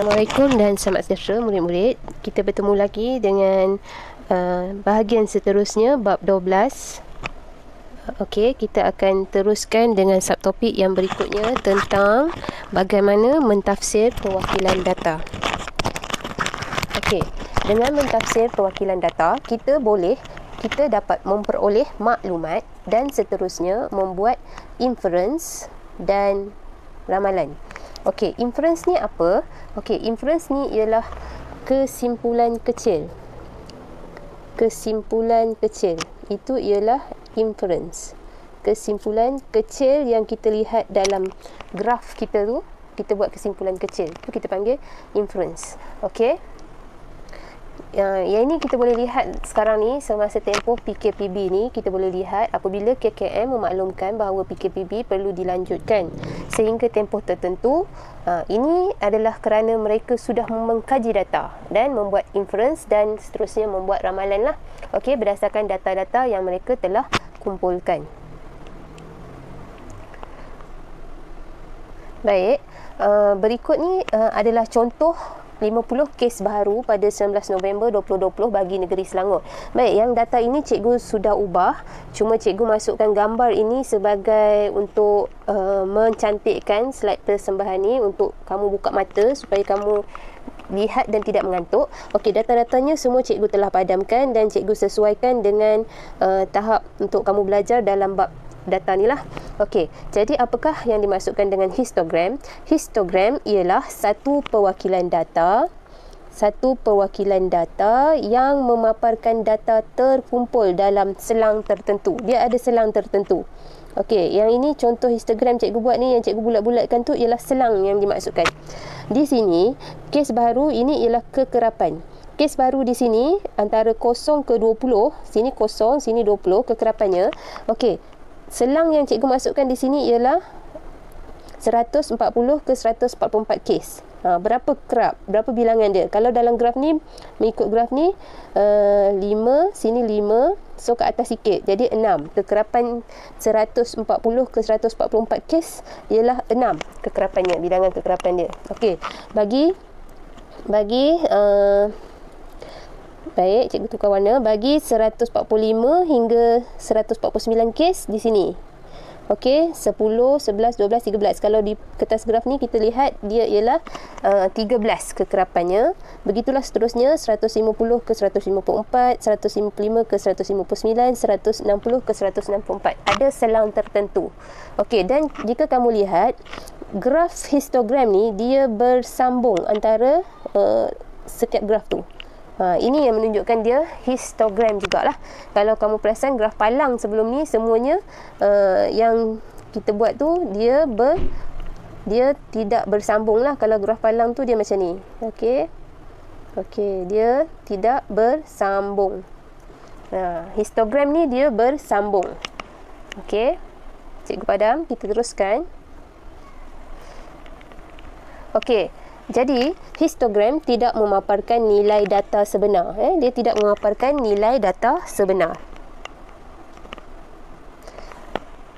Assalamualaikum dan selamat sejahtera murid-murid. Kita bertemu lagi dengan bahagian seterusnya, bab 12. Okey, kita akan teruskan dengan subtopik yang berikutnya tentang bagaimana mentafsir perwakilan data. Okey, dengan mentafsir perwakilan data, kita dapat memperoleh maklumat dan seterusnya membuat inference dan ramalan. Okey, inference ni apa? Okey, inference ni ialah kesimpulan kecil. Kesimpulan kecil. Itu ialah inference. Kesimpulan kecil yang kita lihat dalam graf kita tu, kita buat kesimpulan kecil. Itu kita panggil inference. Okey. Yang ini kita boleh lihat sekarang ni semasa tempoh PKPB ni, kita boleh lihat apabila KKM memaklumkan bahawa PKPB perlu dilanjutkan sehingga tempoh tertentu. Ini adalah kerana mereka sudah mengkaji data dan membuat inference dan seterusnya membuat ramalan lah. Okey, berdasarkan data-data yang mereka telah kumpulkan. Baik, berikut ni adalah contoh 50 kes baharu pada 19 November 2020 bagi negeri Selangor. Baik, yang data ini cikgu sudah ubah. Cuma cikgu masukkan gambar ini sebagai untuk mencantikkan slide persembahan ni untuk kamu buka mata supaya kamu lihat dan tidak mengantuk. Okey, data-datanya semua cikgu telah padamkan dan cikgu sesuaikan dengan tahap untuk kamu belajar dalam bab data ni lah. Okey, jadi apakah yang dimaksudkan dengan histogram? Histogram ialah satu perwakilan data yang memaparkan data terkumpul dalam selang tertentu. Dia ada selang tertentu. Okey, yang ini contoh histogram cikgu buat ni, yang cikgu bulat-bulatkan tu ialah selang yang dimaksudkan. Di sini, kes baru ini ialah kekerapan. Kes baru di sini antara 0 ke 20, sini 0, sini 20 kekerapannya. Okey, selang yang cikgu masukkan di sini ialah 140 ke 144 kes. Berapa kerap? Berapa bilangan dia? Kalau dalam graf ni, mengikut graf ni 5, sini 5, so ke atas sikit. Jadi 6. Kekerapan 140 ke 144 kes ialah 6 kekerapannya, bilangan kekerapan dia. Okey, baik, cikgu tukar warna. Bagi 145 hingga 149 kes di sini. Okey, 10, 11, 12, 13. Kalau di kertas graf ni kita lihat dia ialah 13 kekerapannya. Begitulah seterusnya 150 ke 154, 155 ke 159, 160 ke 164. Ada selang tertentu. Okey, dan jika kamu lihat graf histogram ni, dia bersambung antara setiap graf tu. Ini yang menunjukkan dia histogram jugalah. Kalau kamu perasan graf palang sebelum ni, semuanya yang kita buat tu dia tidak bersambung lah. Kalau graf palang tu dia macam ni. Okey, dia tidak bersambung. Histogram ni dia bersambung. Okey, cikgu padam, kita teruskan. Okey, jadi histogram tidak memaparkan nilai data sebenar. Dia tidak memaparkan nilai data sebenar,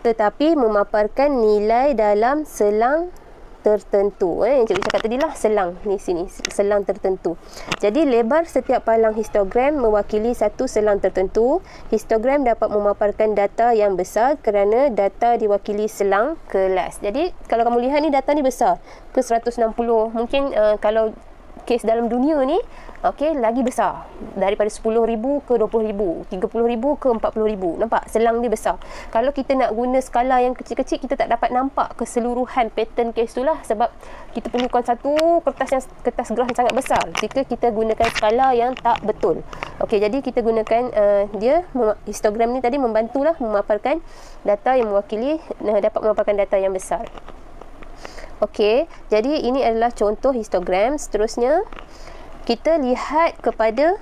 tetapi memaparkan nilai dalam selang tertentu. Yang cikgu cakap tadi lah, selang ni sini, selang tertentu. Jadi lebar setiap palang histogram mewakili satu selang tertentu. Histogram dapat memaparkan data yang besar kerana data diwakili selang kelas. Jadi kalau kamu lihat ni, data ni besar ke 160. Mungkin kalau kes dalam dunia ni, okey, lagi besar daripada 10,000 ke 20,000, 30,000 ke 40,000. Nampak selang dia besar. Kalau kita nak guna skala yang kecil-kecil, kita tak dapat nampak keseluruhan pattern kes tu lah, sebab kita perlukan satu kertas graf yang sangat besar jika kita gunakan skala yang tak betul. Okey, jadi kita gunakan histogram ni tadi membantulah memaparkan data yang mewakili, dapat memaparkan data yang besar. Okey, jadi ini adalah contoh histogram. Seterusnya kita lihat kepada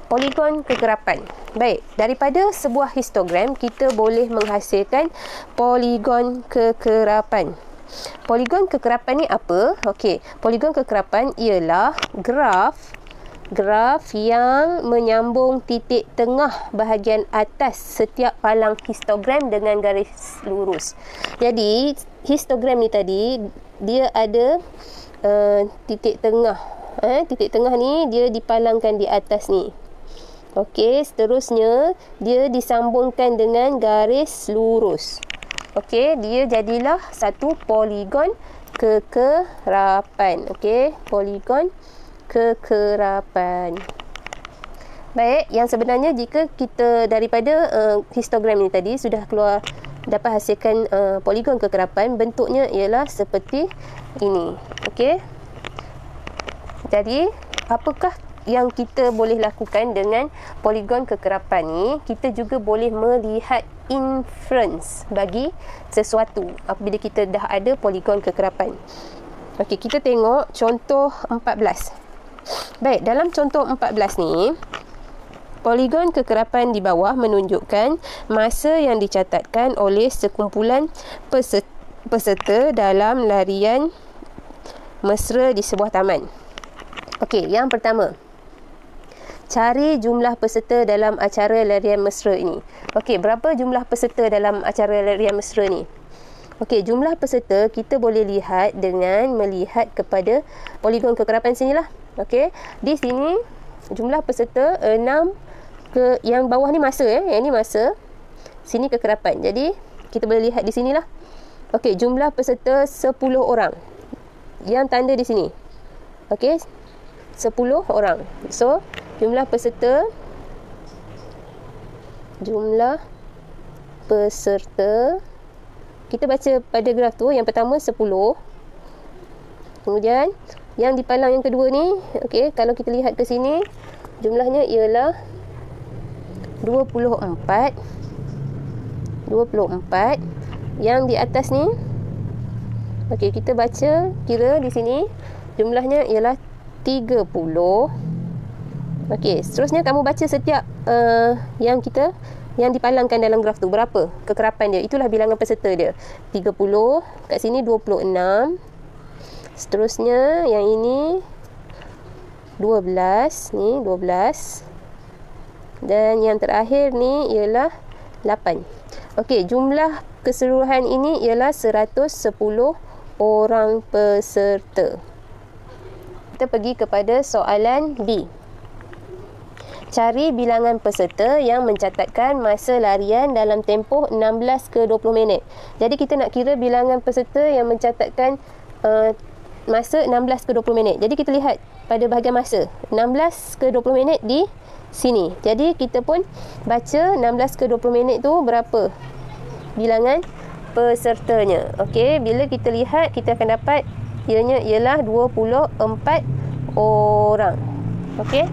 poligon kekerapan. Baik, daripada sebuah histogram kita boleh menghasilkan poligon kekerapan. Poligon kekerapan ni apa? Okey, poligon kekerapan ialah graf yang menyambung titik tengah bahagian atas setiap palang histogram dengan garis lurus. Jadi histogram ni tadi dia ada titik tengah. Titik tengah ni dia dipalangkan di atas ni. Okey, seterusnya dia disambungkan dengan garis lurus. Okey, dia jadilah satu poligon kekerapan. Okey, poligon kekerapan. Baik, yang sebenarnya jika kita daripada histogram ni tadi sudah keluar dapat hasilkan poligon kekerapan, bentuknya ialah seperti ini. Okey. Jadi, apakah yang kita boleh lakukan dengan poligon kekerapan ni? Kita juga boleh melihat inference bagi sesuatu apabila kita dah ada poligon kekerapan. Okey, kita tengok contoh 14. Baik, dalam contoh 14 ni, poligon kekerapan di bawah menunjukkan masa yang dicatatkan oleh sekumpulan peserta dalam larian mesra di sebuah taman. Okey, yang pertama, cari jumlah peserta dalam acara larian mesra ini. Okey, berapa jumlah peserta dalam acara larian mesra ni? Okey, jumlah peserta kita boleh lihat dengan melihat kepada poligon kekerapan sinilah. Okey, di sini jumlah peserta 6 ke yang bawah ni masa yang ni masa, sini kekerapan. Jadi kita boleh lihat di sinilah. Okey, jumlah peserta 10 orang. Yang tanda di sini. Okey, 10 orang. So, jumlah peserta kita baca pada graf tu, yang pertama 10. Kemudian yang dipalang yang kedua ni, okey, kalau kita lihat ke sini, jumlahnya ialah 24. Yang di atas ni, okey, kita baca kira di sini jumlahnya ialah 30. Okey, seterusnya kamu baca setiap yang dipalangkan dalam graf tu, berapa kekerapan dia. Itulah bilangan peserta dia. 30, kat sini 26. Seterusnya yang ini 12, ni 12. Dan yang terakhir ni ialah 8. Okey, jumlah keseluruhan ini ialah 110 orang peserta. Kita pergi kepada soalan B. Cari bilangan peserta yang mencatatkan masa larian dalam tempoh 16 ke 20 minit. Jadi kita nak kira bilangan peserta yang mencatatkan masa 16 ke 20 minit. Jadi kita lihat pada bahagian masa 16 ke 20 minit di sini. Jadi kita pun baca 16 ke 20 minit tu berapa bilangan pesertanya. Okey, bila kita lihat kita akan dapat ianya ialah 24 orang. Okey.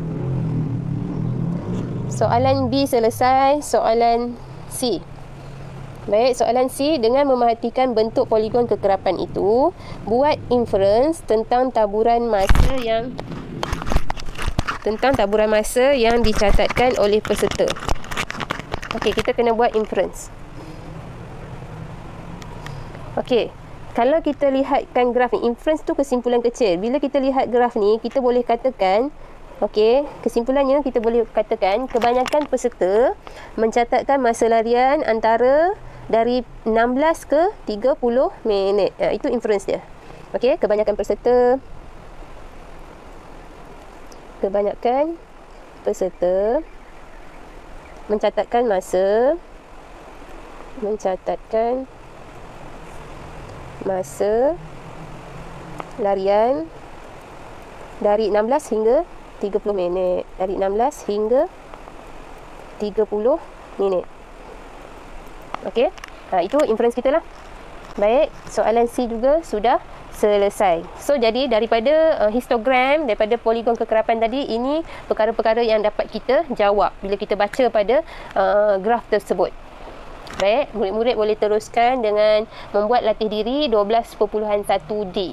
Soalan B selesai. Soalan C. Baik, soalan C, dengan memerhatikan bentuk poligon kekerapan itu, buat inference tentang taburan masa yang dicatatkan oleh peserta. Okey, kita kena buat inference. Okey, kalau kita lihatkan graf ni, inference tu kesimpulan kecil. Bila kita lihat graf ni, kita boleh katakan, okey, kesimpulannya kita boleh katakan kebanyakan peserta mencatatkan masa larian antara dari 16 ke 30 minit. Itu inference dia. Okey, kebanyakan peserta mencatatkan masa larian dari 16 hingga 30 minit. Dari 16 hingga 30 minit. Okey, itu inference kita lah. Baik, soalan C juga sudah selesai. So, jadi daripada histogram, daripada poligon kekerapan tadi, ini perkara-perkara yang dapat kita jawab bila kita baca pada graf tersebut. Baik, murid-murid boleh teruskan dengan membuat latih diri 12.1D.